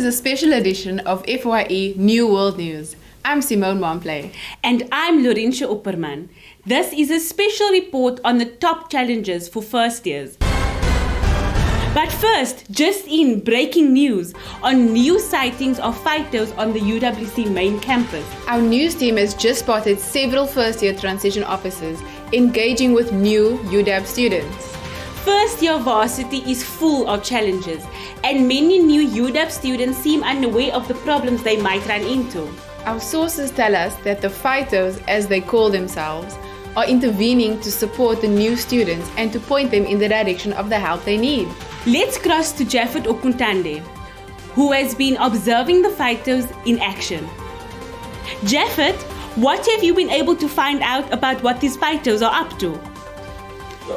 is a special edition of FYE New World News. I'm Simone Momplay. And I'm Laurentia Opperman. This is a special report on the top challenges for first years. But first, just in breaking news on new sightings of fighters on the UWC main campus. Our news team has just spotted several first-year transition officers engaging with new UW students. First year varsity is full of challenges, and many new UW students seem unaware of the problems they might run into. Our sources tell us that the fighters, as they call themselves, are intervening to support the new students and to point them in the direction of the help they need. Let's cross to Jaffet Okuntande, who has been observing the fighters in action. Jaffet, what have you been able to find out about what these fighters are up to?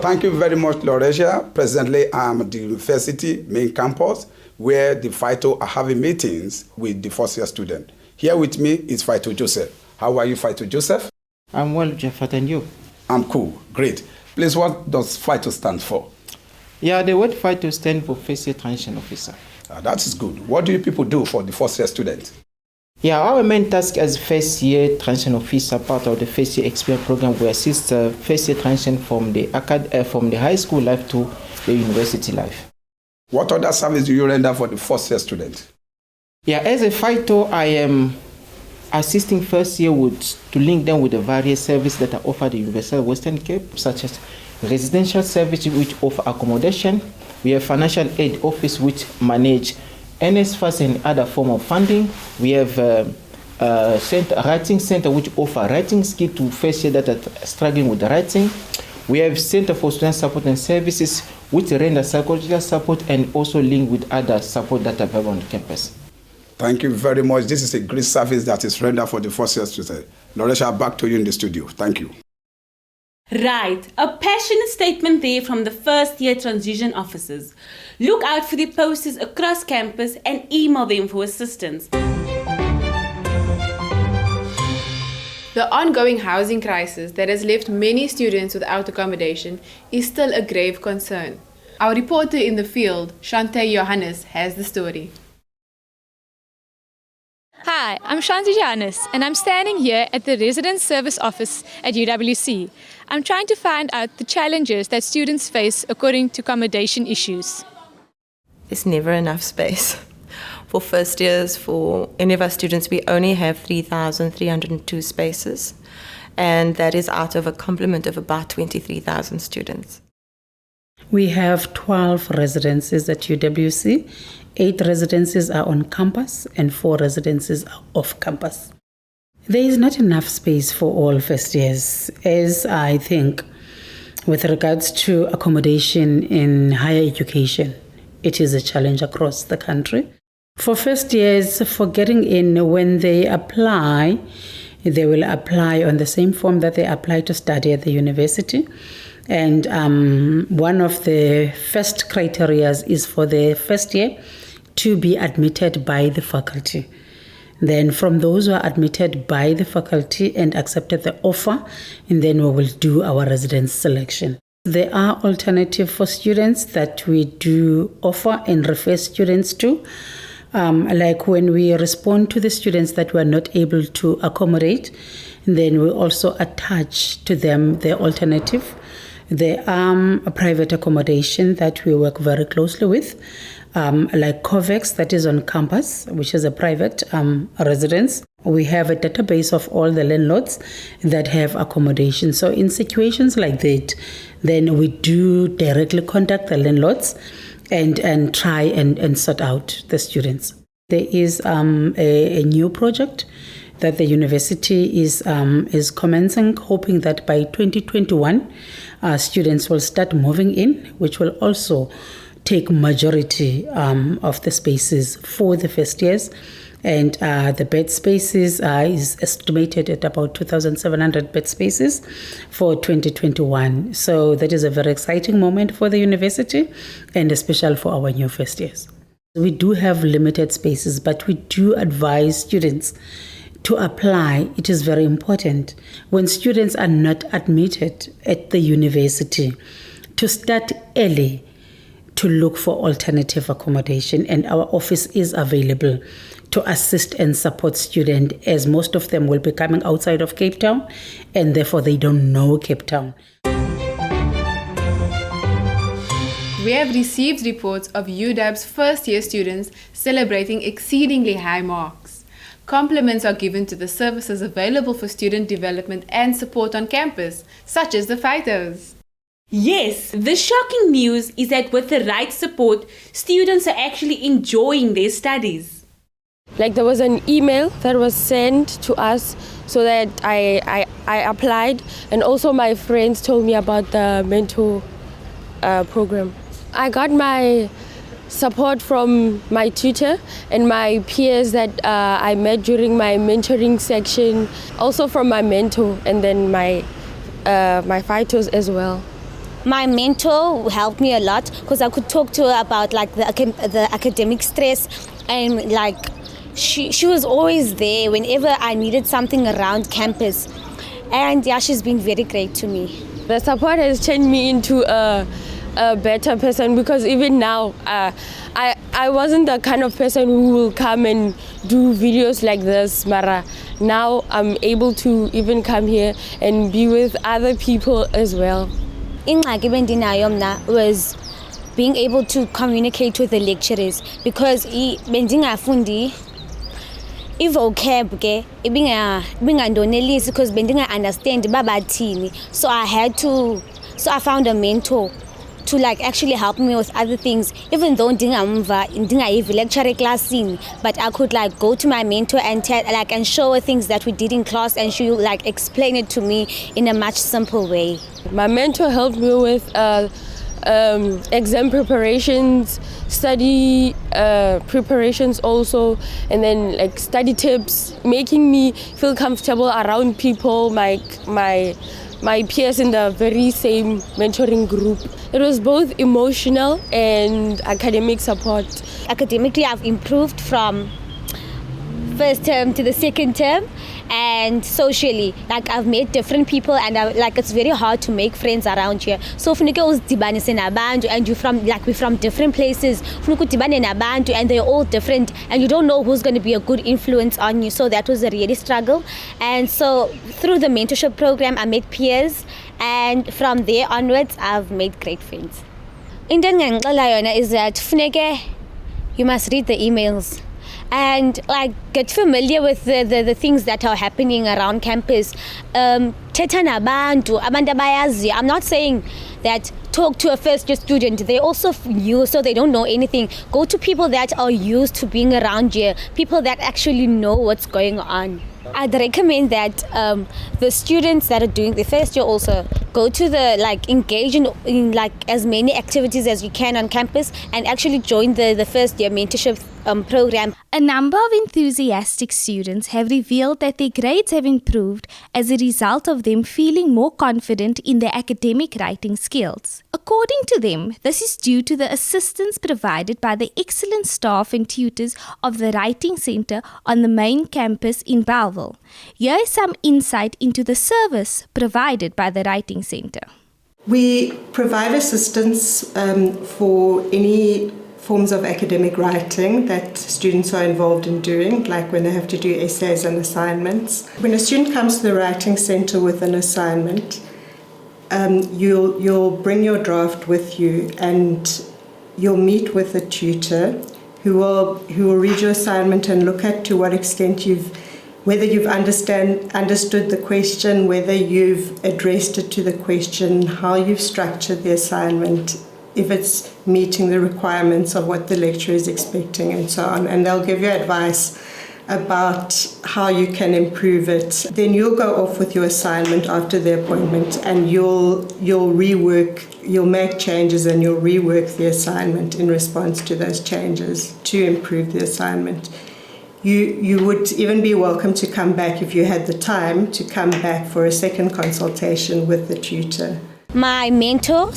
Thank you very much, Laurentia. Presently, I'm at the university main campus where the fighters are having meetings with the first year student. Here with me is Fighter Joseph. How are you, Fighter Joseph? I'm well, Jaffet, and you? I'm cool, great. Please, what does FITO stand for? Yeah, the word FITO stands for First Year Transition Officer. That is good. What do you people do for the first year student? Yeah, our main task as First Year Transition Officer, part of the First Year Experience Program, we assist first year transition from the high school life to the university life. What other service do you render for the first year student? Yeah, as a FITO, I am assisting first year to link them with the various services that are offered at the University of Western Cape, such as residential services which offer accommodation. We have financial aid office which manage NSFAS and other form of funding. We have writing center which offer writing skill to first year that are struggling with writing. We have Center for Student Support and Services which render psychological support and also link with other support that are available on campus. Thank you very much. This is a great service that is rendered for the first year student. Laurentia, back to you in the studio. Thank you. Right, a passionate statement there from the first year transition officers. Look out for the posters across campus and email them for assistance. The ongoing housing crisis that has left many students without accommodation is still a grave concern. Our reporter in the field, Shantae Johannes, has the story. Hi, I'm Shanti Johannes, and I'm standing here at the Residence Service Office at UWC. I'm trying to find out the challenges that students face according to accommodation issues. There's never enough space. For first years, for any of our students, we only have 3,302 spaces, and that is out of a complement of about 23,000 students. We have 12 residences at UWC. 8 residences are on campus and 4 residences are off campus. There is not enough space for all first years, as I think with regards to accommodation in higher education, it is a challenge across the country. For first years, for getting in, when they apply, they will apply on the same form that they apply to study at the university. And one of the first criteria is for the first year to be admitted by the faculty. Then from those who are admitted by the faculty and accepted the offer, and then we will do our residence selection. There are alternatives for students that we do offer and refer students to. Like when we respond to the students that were not able to accommodate, then we also attach to them the alternative. There are a private accommodation that we work very closely with, like COVEX that is on campus, which is a private residence. We have a database of all the landlords that have accommodation. So in situations like that, then we do directly contact the landlords and try and sort out the students. There is a new project that the university is commencing, hoping that by 2021, students will start moving in, which will also take majority of the spaces for the first years. And the bed spaces is estimated at about 2,700 bed spaces for 2021. So that is a very exciting moment for the university and especially for our new first years. We do have limited spaces, but we do advise students to apply. It is very important when students are not admitted at the university to start early to look for alternative accommodation, and our office is available to assist and support students, as most of them will be coming outside of Cape Town and therefore they don't know Cape Town. We have received reports of UW's first-year students celebrating exceedingly high marks. Compliments are given to the services available for student development and support on campus, such as the phytos. Yes, the shocking news is that with the right support, students are actually enjoying their studies. Like there was an email that was sent to us so that I applied, and also my friends told me about the mentor program. I got my support from my tutor and my peers that I met during my mentoring section, also from my mentor and then my phytos as well. My mentor helped me a lot because I could talk to her about like the academic stress, and like she was always there whenever I needed something around campus, and yeah, she's been very great to me. The support has changed me into a better person, because even now I wasn't the kind of person who will come and do videos like this, Mara. Now I'm able to even come here and be with other people as well. Ingxaki bendinayo mna was being able to communicate with the lecturers, because bendingafundi i-vocab ke ibingandonelisi because bendinga-understand babathini. So I found a mentor to like actually help me with other things, even though ndingayivi lecture classini, but I could like go to my mentor and show her things that we did in class, and she would like explain it to me in a much simple way. My mentor helped me with exam preparations, study preparations also, and then like study tips, making me feel comfortable around people, my peers in the very same mentoring group. It was both emotional and academic support. Academically, I've improved from first term to the second term, and socially, like I've met different people, and it's very hard to make friends around here. So funeke uzidibanise nabantu, and we're from different places. Funeke udibane nabantu, and they're all different, and you don't know who's going to be a good influence on you. So that was a really struggle. And so through the mentorship program, I met peers, and from there onwards, I've made great friends. Into endingayixela yona is that funeke you must read the emails and like get familiar with the things that are happening around campus. Thetha nabantu, abantu abayaziyo. I'm not saying that talk to a first year student. They're also new, so they don't know anything. Go to people that are used to being around here, people that actually know what's going on. I'd recommend that the students that are doing the first year also go to engage in as many activities as you can on campus, and actually join the first year mentorship program. A number of enthusiastic students have revealed that their grades have improved as a result of them feeling more confident in their academic writing skills. According to them, this is due to the assistance provided by the excellent staff and tutors of the Writing Centre on the main campus in Bellville. Here is some insight into the service provided by the Writing Centre. We provide assistance for any forms of academic writing that students are involved in doing, like when they have to do essays and assignments. When a student comes to the Writing Centre with an assignment, you'll bring your draft with you, and you'll meet with a tutor who will read your assignment and look at to what extent whether you've understood the question, whether you've addressed it to the question, how you've structured the assignment, if it's meeting the requirements of what the lecturer is expecting, and so on. And they'll give you advice about how you can improve it. Then you'll go off with your assignment after the appointment, and you'll make changes, and you'll rework the assignment in response to those changes to improve the assignment. You would even be welcome to come back if you had the time to come back for a second consultation with the tutor. My mentor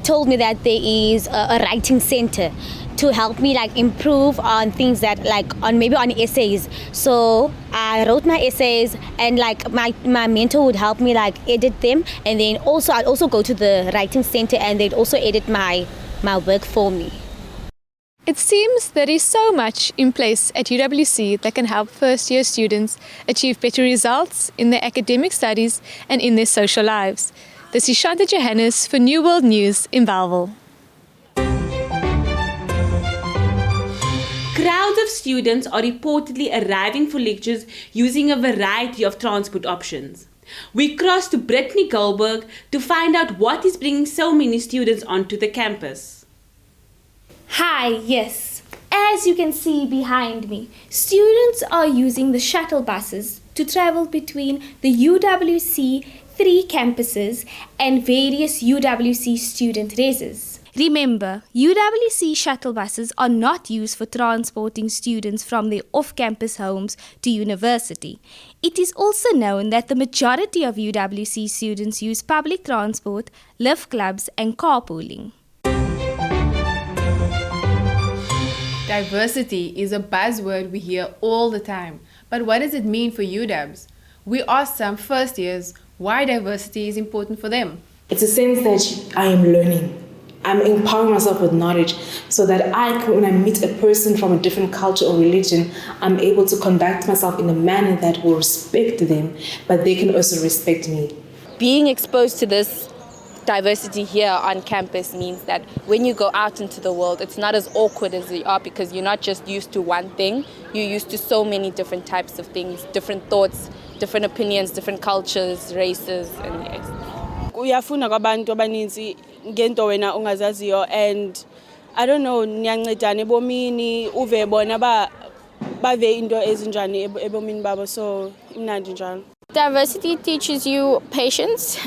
told me that there is a writing center to help me improve on things that on essays. So I wrote my essays, and my mentor would help me edit them, and then I'd also go to the writing center, and they'd also edit my my work for me. It seems there is so much in place at UWC that can help first-year students achieve better results in their academic studies and in their social lives. This is Shanta Johannes for New World News in Bellville. Crowds of students are reportedly arriving for lectures using a variety of transport options. We crossed to Brittany Goldberg to find out what is bringing so many students onto the campus. Hi, yes. As you can see behind me, students are using the shuttle buses to travel between the UWC 3 campuses and various UWC student reses. Remember, UWC shuttle buses are not used for transporting students from their off-campus homes to university. It is also known that the majority of UWC students use public transport, lift clubs and carpooling. Diversity is a buzzword we hear all the time, but what does it mean for UWs? We asked some first years why diversity is important for them. It's a sense that I am learning. I'm empowering myself with knowledge so that when I meet a person from a different culture or religion, I'm able to conduct myself in a manner that will respect them, but they can also respect me. Being exposed to this diversity here on campus means that when you go out into the world, it's not as awkward as you are because you're not just used to one thing, you're used to so many different types of things, different thoughts, different opinions, different cultures, races, and yes. Uyafuna kwabantu abaninzi ngento wena ungazaziyo, and I don't know, niyancedana ebomini uve bona bave into ezinjani ebomini babo, so imnandi njalo. Diversity teaches you patience.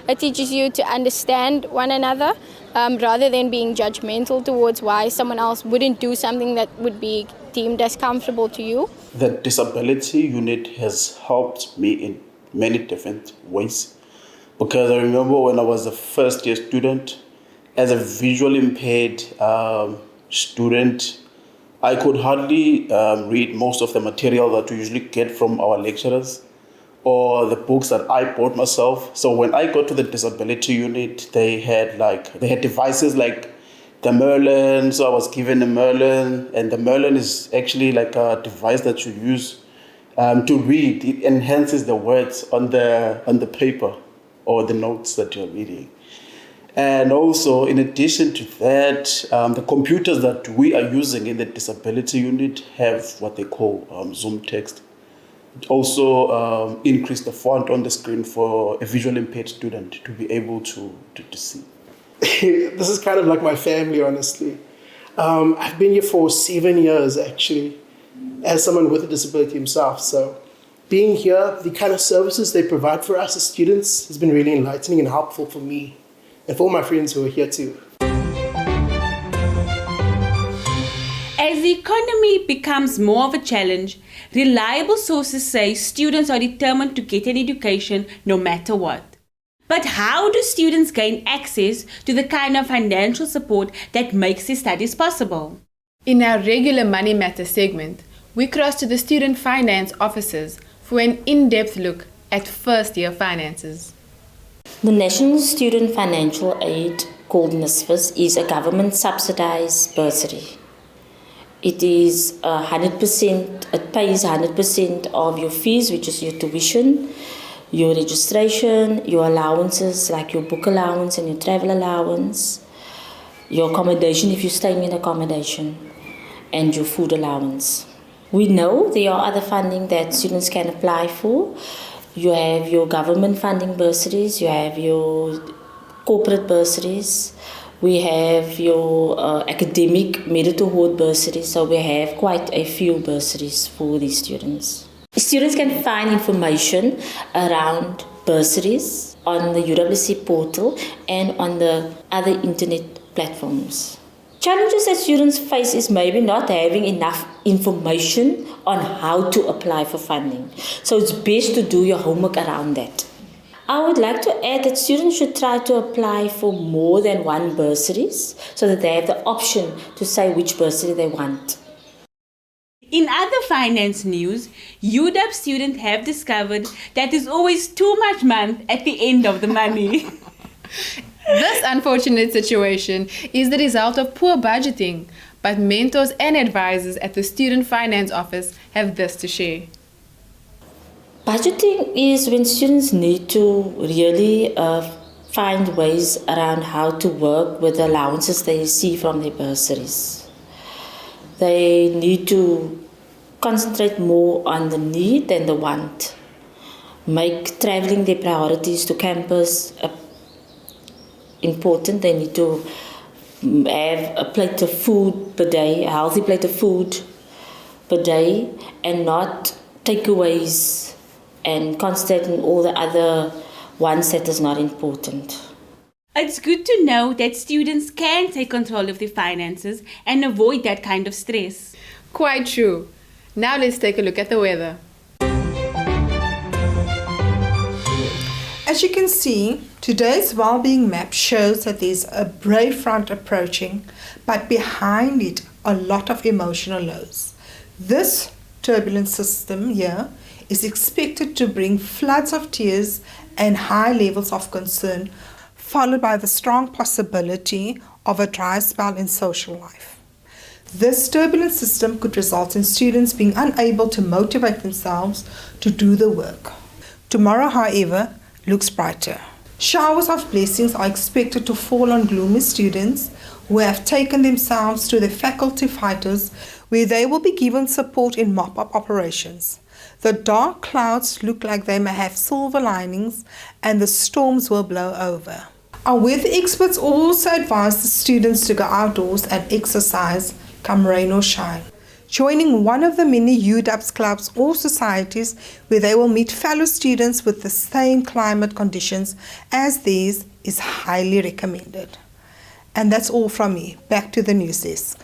It teaches you to understand one another rather than being judgmental towards why someone else wouldn't do something that would be deemed as comfortable to you. The disability unit has helped me in many different ways, because I remember when I was a first year student, as a visually impaired student, I could hardly read most of the material that we usually get from our lecturers or the books that I bought myself. So when I got to the disability unit, they had devices like the Merlin. So I was given a Merlin, and the Merlin is actually like a device that you use to read. It enhances the words on the paper or the notes that you're reading. And also, in addition to that, the computers that we are using in the disability unit have what they call Zoom text. It also increased the font on the screen for a visually impaired student to be able to see. This is kind of like my family, honestly. I've been here for 7 years, actually, as someone with a disability himself. So being here, the kind of services they provide for us as students has been really enlightening and helpful for me and for all my friends who are here too. As the economy becomes more of a challenge, reliable sources say students are determined to get an education no matter what. But how do students gain access to the kind of financial support that makes their studies possible? In our regular Money Matters segment, we cross to the student finance offices for an in-depth look at first-year finances. The National Student Financial Aid, called NSFAS, is a government-subsidized bursary. It is 100%, it pays 100% of your fees, which is your tuition, your registration, your allowances like your book allowance and your travel allowance, your accommodation if you're staying in accommodation, and your food allowance. We know there are other funding that students can apply for. You have your government funding bursaries, you have your corporate bursaries, we have your academic merit award bursaries, so we have quite a few bursaries for these students. Students can find information around bursaries on the UWC portal and on the other internet platforms. Challenges that students face is maybe not having enough information on how to apply for funding. So it's best to do your homework around that. I would like to add that students should try to apply for more than one bursaries so that they have the option to say which bursary they want. In other finance news, UW students have discovered that there's always too much month at the end of the money. This unfortunate situation is the result of poor budgeting, but mentors and advisors at the Student Finance Office have this to share. Budgeting is when students need to really find ways around how to work with the allowances they receive from their bursaries. They need to concentrate more on the need than the want. Make traveling their priorities to campus important. They need to have a plate of food per day, a healthy plate of food per day, and not takeaways and concentrate on all the other ones that is not important. It's good to know that students can take control of their finances and avoid that kind of stress. Quite true. Now let's take a look at the weather. As you can see, today's well-being map shows that there's a brave front approaching, but behind it a lot of emotional lows. This turbulent system here is expected to bring floods of tears and high levels of concern, followed by the strong possibility of a dry spell in social life. This turbulent system could result in students being unable to motivate themselves to do the work. Tomorrow, however, looks brighter. Showers of blessings are expected to fall on gloomy students who have taken themselves to the faculty fighters, where they will be given support in mop-up operations. The dark clouds look like they may have silver linings, and the storms will blow over. Our weather experts also advise the students to go outdoors and exercise, come rain or shine. Joining one of the many UW's clubs or societies where they will meet fellow students with the same climate conditions as these is highly recommended. And that's all from me. Back to the news desk.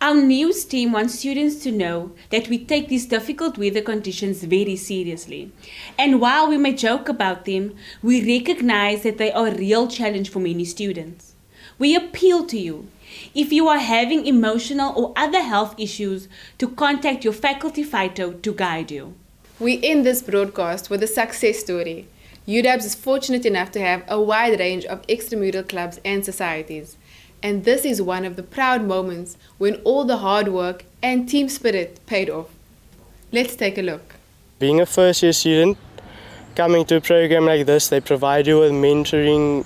Our news team wants students to know that we take these difficult weather conditions very seriously. And while we may joke about them, we recognize that they are a real challenge for many students. We appeal to you, if you are having emotional or other health issues, to contact your faculty fighter to guide you. We end this broadcast with a success story. UW's is fortunate enough to have a wide range of extramural clubs and societies. And this is one of the proud moments when all the hard work and team spirit paid off. Let's take a look. Being a first year student, coming to a program like this, they provide you with mentoring,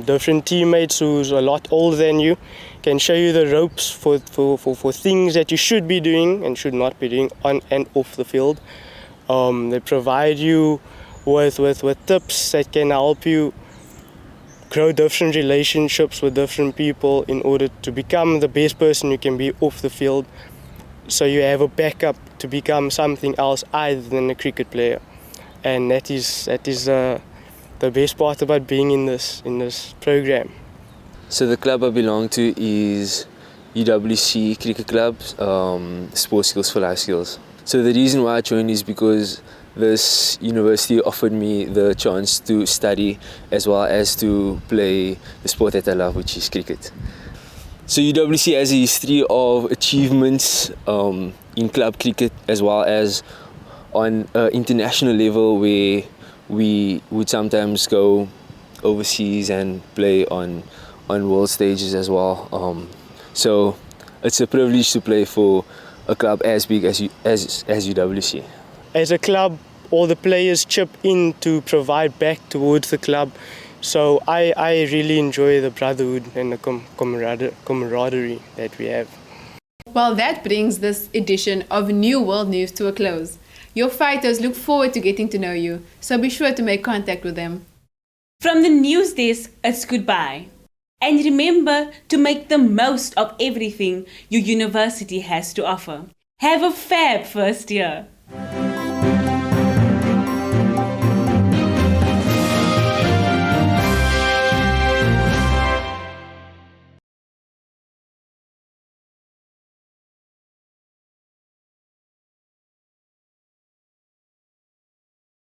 different teammates who's a lot older than you, can show you the ropes for things that you should be doing and should not be doing on and off the field. They provide you with tips that can help you grow different relationships with different people in order to become the best person you can be off the field, so you have a backup to become something else other than a cricket player. And that is the best part about being in this program. So the club I belong to is UWC Cricket Club, Sports Skills for Life Skills. So the reason why I joined is because this university offered me the chance to study as well as to play the sport that I love, which is cricket. So UWC has a history of achievements in club cricket as well as on an international level, where we would sometimes go overseas and play on world stages as well. So it's a privilege to play for a club as big as UWC. As a club, all the players chip in to provide back towards the club. So I really enjoy the brotherhood and the camaraderie that we have. Well, that brings this edition of New World News to a close. Your fighters look forward to getting to know you, so be sure to make contact with them. From the news desk, it's goodbye. And remember to make the most of everything your university has to offer. Have a fab first year.